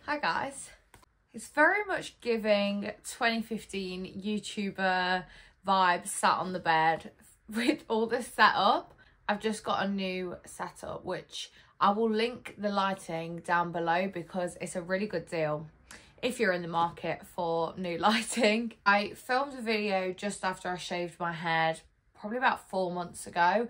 Hi guys. It's very much giving 2015 YouTuber vibes, sat on the bed with all this setup. I've just got a new setup which I will link the lighting down below because it's a really good deal if you're in the market for new lighting. I filmed a video just after I shaved my head probably about 4 months ago,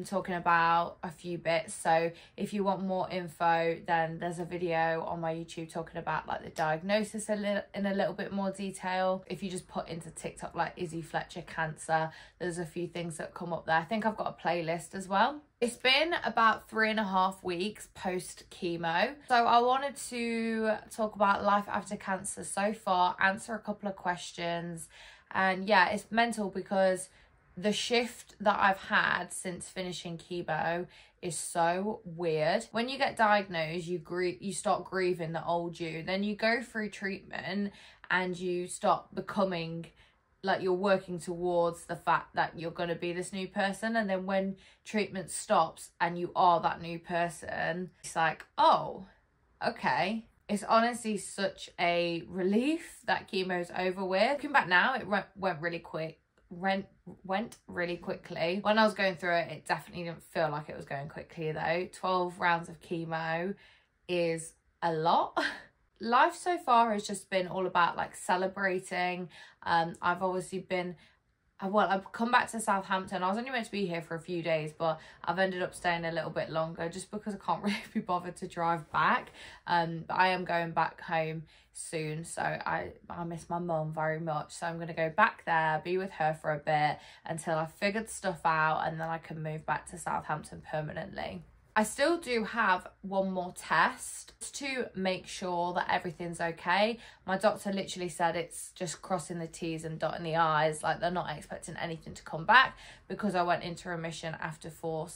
talking about a few bits. So if you want more info, then there's a video on my YouTube talking about like the diagnosis in a little bit more detail. If you just put into TikTok like Izzyfletcher cancer, there's a few things that come up there. I think I've got a playlist as well. It's been about 3.5 weeks post chemo, so I wanted to talk about life after cancer so far, answer a couple of questions, and yeah, it's mental because the shift that I've had since finishing chemo is so weird. When you get diagnosed, you start grieving the old you. Then you go through treatment and you start becoming, like, you're working towards the fact that you're going to be this new person. And then when treatment stops and you are that new person, it's like, oh, okay. It's honestly such a relief that chemo's over with. Looking back now, it went really quick. Went really quickly. When I was going through it, it definitely didn't feel like it was going quickly though. 12 rounds of chemo is a lot. Life so far has just been all about like celebrating. I've obviously been, well, I've come back to Southampton. I was only meant to be here for a few days, but I've ended up staying a little bit longer just because I can't really be bothered to drive back. But I am going back home soon, so I miss my mum very much. So I'm going to go back there, be with her for a bit until I've figured stuff out, and then I can move back to Southampton permanently. I still do have one more test to make sure that everything's okay. My doctor literally said it's just crossing the T's and dotting the I's, like they're not expecting anything to come back because I went into remission after four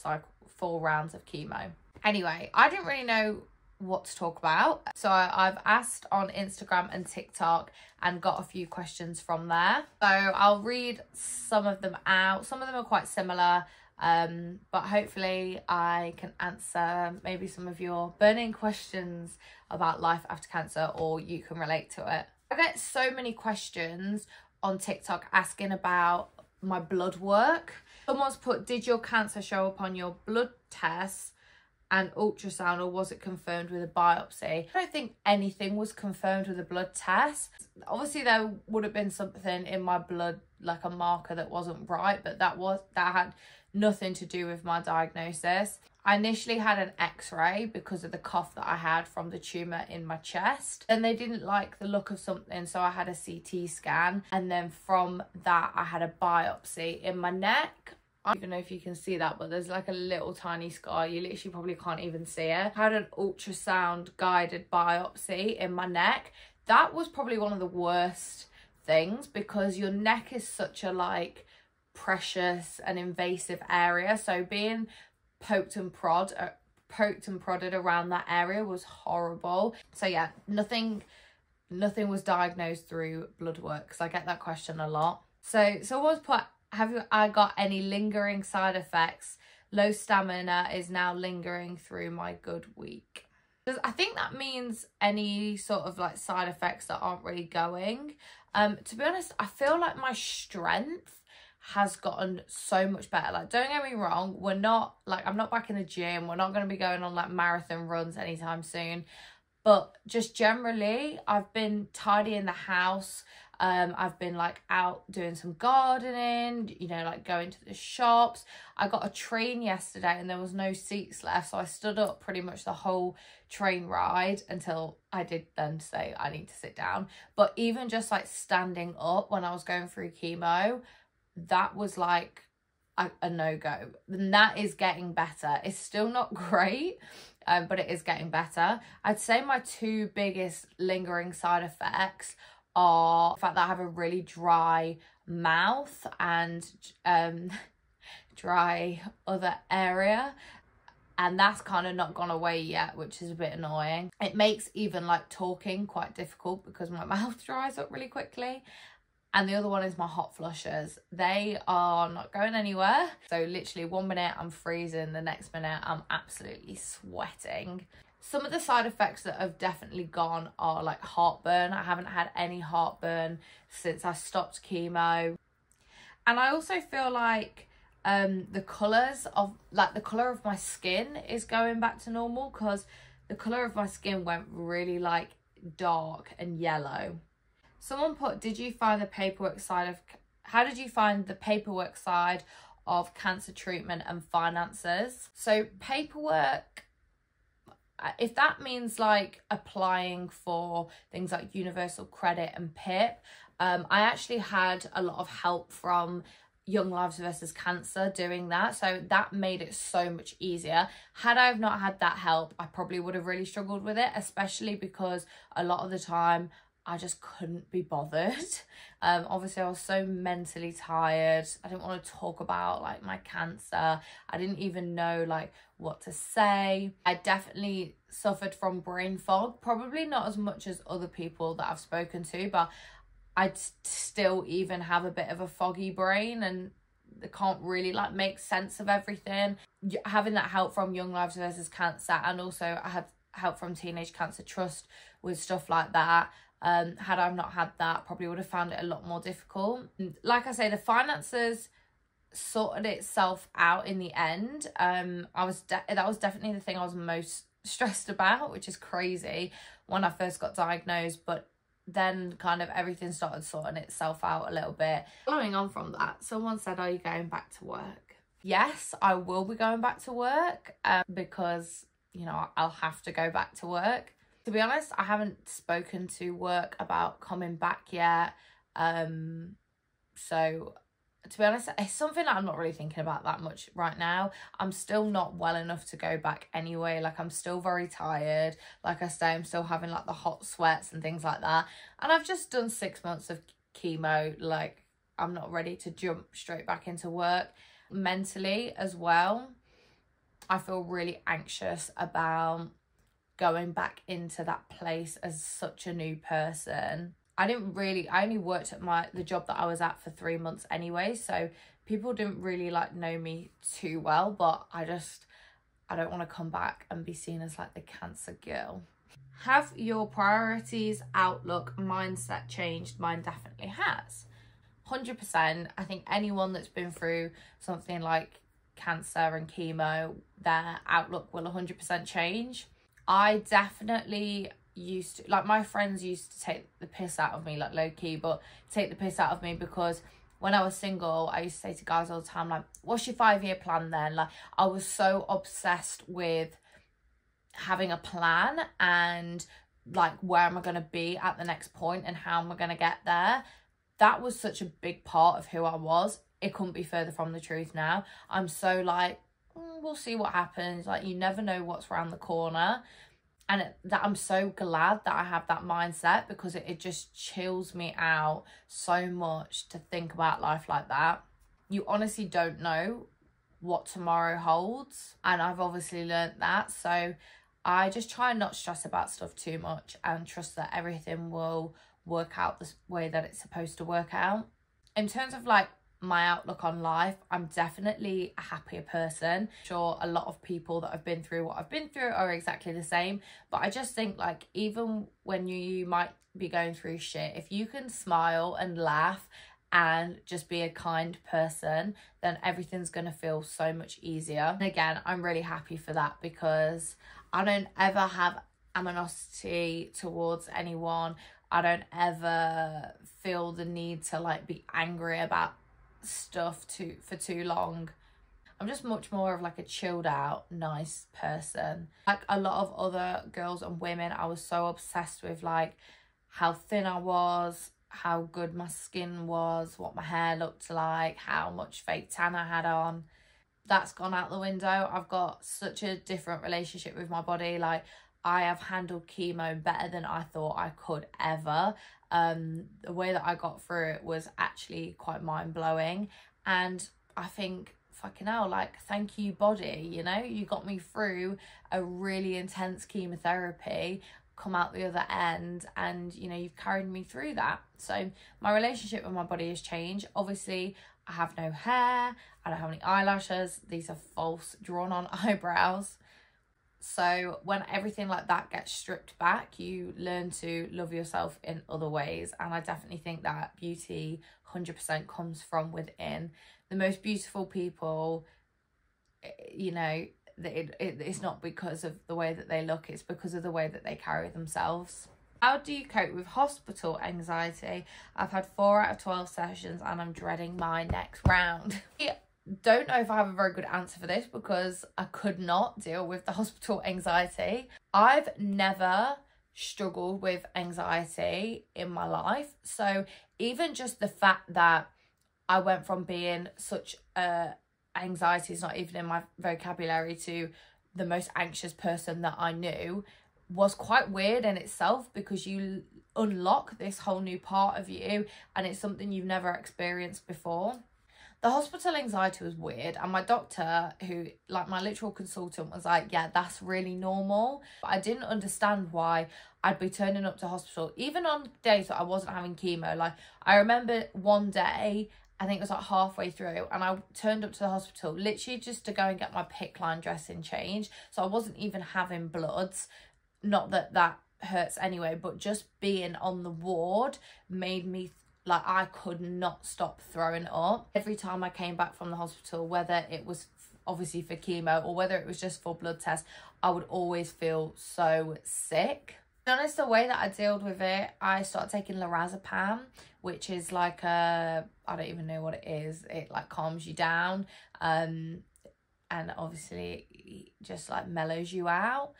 rounds of chemo. Anyway, I didn't really know what to talk about, so I've asked on Instagram and TikTok and got a few questions from there. So I'll read some of them out. Some of them are quite similar, but hopefully I can answer maybe some of your burning questions about life after cancer, or you can relate to it. I get so many questions on TikTok asking about my blood work. Someone's put, did your cancer show up on your blood tests and ultrasound, or was it confirmed with a biopsy? I don't think anything was confirmed with a blood test. Obviously there would have been something in my blood, like a marker that wasn't right, but that had nothing to do with my diagnosis. I initially had an x-ray because of the cough that I had from the tumour in my chest, and they didn't like the look of something, so I had a CT scan, and then from that I had a biopsy in my neck. I don't even know if you can see that, but there's like a little tiny scar. You literally probably can't even see it. I had an ultrasound guided biopsy in my neck. That was probably one of the worst things because your neck is such a like precious and invasive area. So being poked and prodded around that area was horrible. So yeah, nothing was diagnosed through blood work, because I get that question a lot. So someone's put, have I got any lingering side effects? Low stamina is now lingering through my good week. I think that means any sort of like side effects that aren't really going. To be honest, I feel like my strength has gotten so much better. Like, don't get me wrong, I'm not back in the gym. We're not going to be going on like marathon runs anytime soon. But just generally, I've been tidying the house. I've been like out doing some gardening, you know, like going to the shops. I got a train yesterday and there was no seats left, so I stood up pretty much the whole train ride until I did then say I need to sit down. But even just like standing up when I was going through chemo, that was like a no-go. And that is getting better. It's still not great, but it is getting better. I'd say my two biggest lingering side effects are the fact that I have a really dry mouth and dry other area, and that's kind of not gone away yet, which is a bit annoying. It makes even like talking quite difficult because my mouth dries up really quickly. And the other one is my hot flushes. They are not going anywhere. So literally 1 minute I'm freezing, the next minute I'm absolutely sweating. Some of the side effects that have definitely gone are like heartburn. I haven't had any heartburn since I stopped chemo. And I also feel like the colours of, like the colour of my skin is going back to normal, because the colour of my skin went really like dark and yellow. Someone put, did you find the paperwork side of, how did you find the paperwork side of cancer treatment and finances? So paperwork, if that means like applying for things like universal credit and PIP, I actually had a lot of help from Young Lives versus Cancer doing that, so that made it so much easier. Had I have not had that help, I probably would have really struggled with it, especially because a lot of the time I just couldn't be bothered. Obviously I was so mentally tired. I didn't want to talk about like my cancer. I didn't even know like what to say. I definitely suffered from brain fog, probably not as much as other people that I've spoken to, but I'd still even have a bit of a foggy brain and they can't really like make sense of everything. Having that help from Young Lives versus Cancer, and also I had help from Teenage Cancer Trust with stuff like that. Had I not had that, probably would have found it a lot more difficult. Like I say, the finances sorted itself out in the end. That was definitely the thing I was most stressed about, which is crazy, when I first got diagnosed, but then kind of everything started sorting itself out a little bit. Following on from that, someone said, are you going back to work? Yes, I will be going back to work, because, you know, I'll have to go back to work. To be honest, I haven't spoken to work about coming back yet. So to be honest, it's something that I'm not really thinking about that much right now. I'm still not well enough to go back anyway. Like, I'm still very tired. Like I say, I'm still having like the hot sweats and things like that. And I've just done 6 months of chemo. Like, I'm not ready to jump straight back into work. Mentally as well, I feel really anxious about going back into that place as such a new person. I only worked at the job that I was at for 3 months anyway, so people didn't really like know me too well, but I don't want to come back and be seen as like the cancer girl. Have your priorities, outlook, mindset changed? Mine definitely has. 100%. I think anyone that's been through something like cancer and chemo, their outlook will 100% change. I definitely used to, like, my friends used to take the piss out of me, like low-key, but take the piss out of me because when I was single, I used to say to guys all the time, like, what's your 5-year plan then? Like, I was so obsessed with having a plan and like, where am I going to be at the next point and how am I going to get there? That was such a big part of who I was. It couldn't be further from the truth now. I'm so like, we'll see what happens. Like, you never know what's around the corner. And that I'm so glad that I have that mindset, because it just chills me out so much to think about life like that. You honestly don't know what tomorrow holds. And I've obviously learned that. So I just try and not stress about stuff too much and trust that everything will work out the way that it's supposed to work out. In terms of like my outlook on life, I'm definitely a happier person. Sure, a lot of people that have been through what I've been through are exactly the same, but I just think like, even when you might be going through shit, if you can smile and laugh and just be a kind person, then everything's gonna feel so much easier. And again, I'm really happy for that, because I don't ever have animosity towards anyone. I don't ever feel the need to like be angry about stuff for too long. I'm just much more of like a chilled out, nice person. Like a lot of other girls and women, I was so obsessed with like how thin I was, how good my skin was, what my hair looked like, how much fake tan I had on. That's gone out the window. I've got such a different relationship with my body. Like, I have handled chemo better than I thought I could ever. The way that I got through it was actually quite mind-blowing, and I think, fucking hell, like, thank you, body, you know, you got me through a really intense chemotherapy, come out the other end, and you know, you've carried me through that. So my relationship with my body has changed. Obviously, I have no hair, I don't have any eyelashes, these are false drawn on eyebrows. So when everything like that gets stripped back, you learn to love yourself in other ways. And I definitely think that beauty 100% comes from within. The most beautiful people, you know, it's not because of the way that they look, it's because of the way that they carry themselves. How do you cope with hospital anxiety? I've had 4 out of 12 sessions and I'm dreading my next round. I don't know if I have a very good answer for this because I could not deal with the hospital anxiety. I've never struggled with anxiety in my life. So even just the fact that I went from being such anxiety is not even in my vocabulary to the most anxious person that I knew was quite weird in itself, because you unlock this whole new part of you and it's something you've never experienced before. The hospital anxiety was weird, and my doctor, who, like, my literal consultant, was like, yeah, that's really normal. But I didn't understand why I'd be turning up to hospital even on days that I wasn't having chemo. Like, I remember one day, I think it was like halfway through, and I turned up to the hospital literally just to go and get my PICC line dressing changed. So I wasn't even having bloods. Not that that hurts anyway, but just being on the ward made me like I could not stop throwing up. Every time I came back from the hospital, whether it was obviously for chemo or whether it was just for blood tests, I would always feel so sick. To be honest, the way that I dealt with it, I started taking lorazepam, which is like I don't even know what it is. It like calms you down, and obviously it just like mellows you out.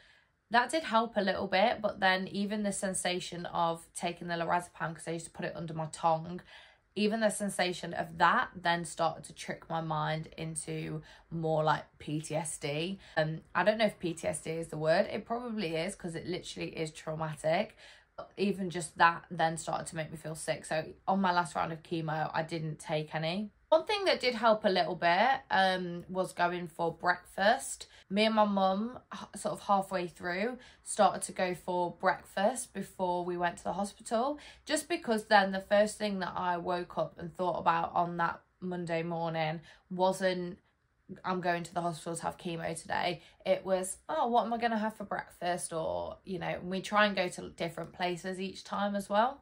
That did help a little bit, but then even the sensation of taking the lorazepam, because I used to put it under my tongue, even the sensation of that then started to trick my mind into more like PTSD. I don't know if PTSD is the word. It probably is, because it literally is traumatic. But even just that then started to make me feel sick. So on my last round of chemo, I didn't take any. One thing that did help a little bit was going for breakfast. Me and my mum, sort of halfway through, started to go for breakfast before we went to the hospital. Just because then the first thing that I woke up and thought about on that Monday morning wasn't, I'm going to the hospital to have chemo today. It was, oh, what am I going to have for breakfast? Or, you know, we try and go to different places each time as well.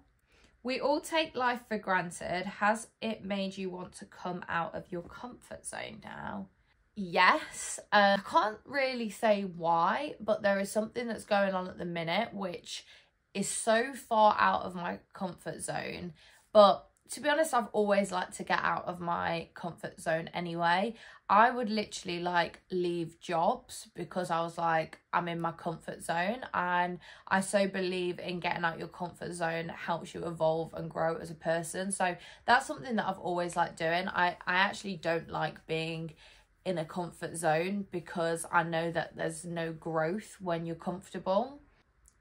We all take life for granted. Has it made you want to come out of your comfort zone now? Yes. I can't really say why, but there is something that's going on at the minute which is so far out of my comfort zone. But to be honest, I've always liked to get out of my comfort zone anyway. I would literally like leave jobs because I was like, I'm in my comfort zone, and I so believe in getting out your comfort zone helps you evolve and grow as a person. So that's something that I've always liked doing. I actually don't like being in a comfort zone because I know that there's no growth when you're comfortable.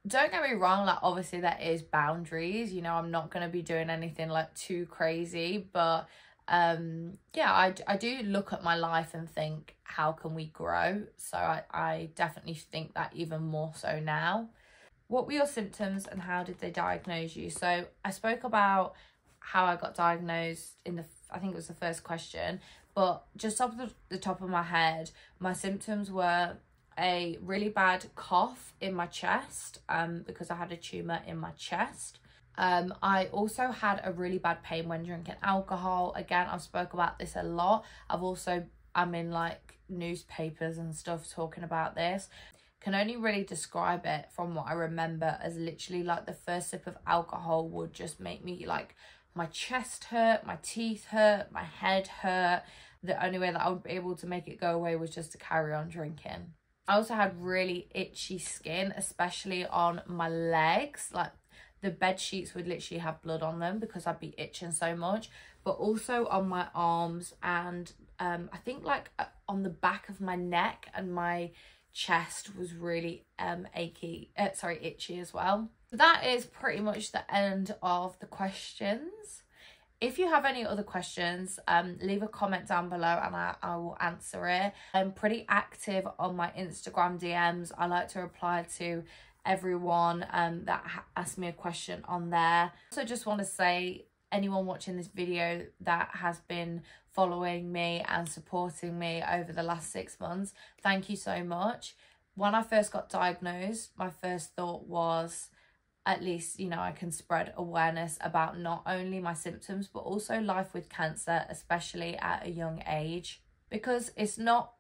Don't get me wrong, like obviously there is boundaries, you know, I'm not going to be doing anything like too crazy, but yeah, I do look at my life and think, how can we grow? So I definitely think that even more so now. What were your symptoms and how did they diagnose you? So I spoke about how I got diagnosed in the, I think it was the first question, but just off the top of my head, my symptoms were a really bad cough in my chest because I had a tumour in my chest. I also had a really bad pain when drinking alcohol. Again, I've spoke about this a lot. I'm in like newspapers and stuff talking about this. Can only really describe it from what I remember as literally like the first sip of alcohol would just make me like my chest hurt, my teeth hurt, my head hurt. The only way that I would be able to make it go away was just to carry on drinking. I also had really itchy skin, especially on my legs. Like the bed sheets would literally have blood on them because I'd be itching so much. But also on my arms and I think like on the back of my neck, and my chest was really itchy as well. That is pretty much the end of the questions. If you have any other questions, leave a comment down below and I will answer it. I'm pretty active on my Instagram DMs. I like to reply to everyone that asks me a question on there. Also just want to say, anyone watching this video that has been following me and supporting me over the last 6 months, thank you so much. When I first got diagnosed, my first thought was, at least, you know, I can spread awareness about not only my symptoms, but also life with cancer, especially at a young age, because it's not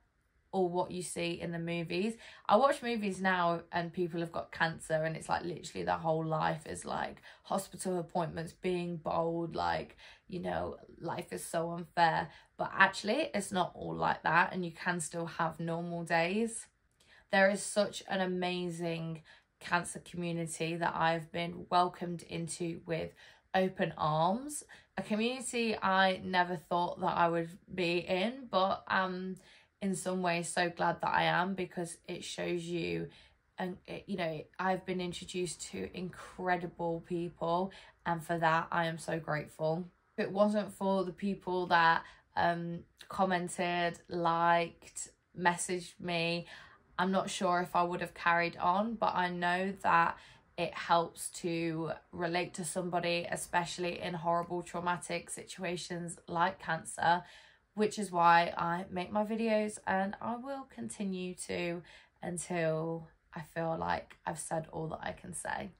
all what you see in the movies. I watch movies now and people have got cancer and it's like literally their whole life is like hospital appointments, being bold, like, you know, life is so unfair. But actually it's not all like that, and you can still have normal days. There is such an amazing cancer community that I've been welcomed into with open arms, a community I never thought that I would be in, but in some ways so glad that I am, because it shows you, and you know, I've been introduced to incredible people, and for that I am so grateful. If it wasn't for the people that commented, liked, messaged me, I'm not sure if I would have carried on, but I know that it helps to relate to somebody, especially in horrible traumatic situations like cancer, which is why I make my videos, and I will continue to until I feel like I've said all that I can say.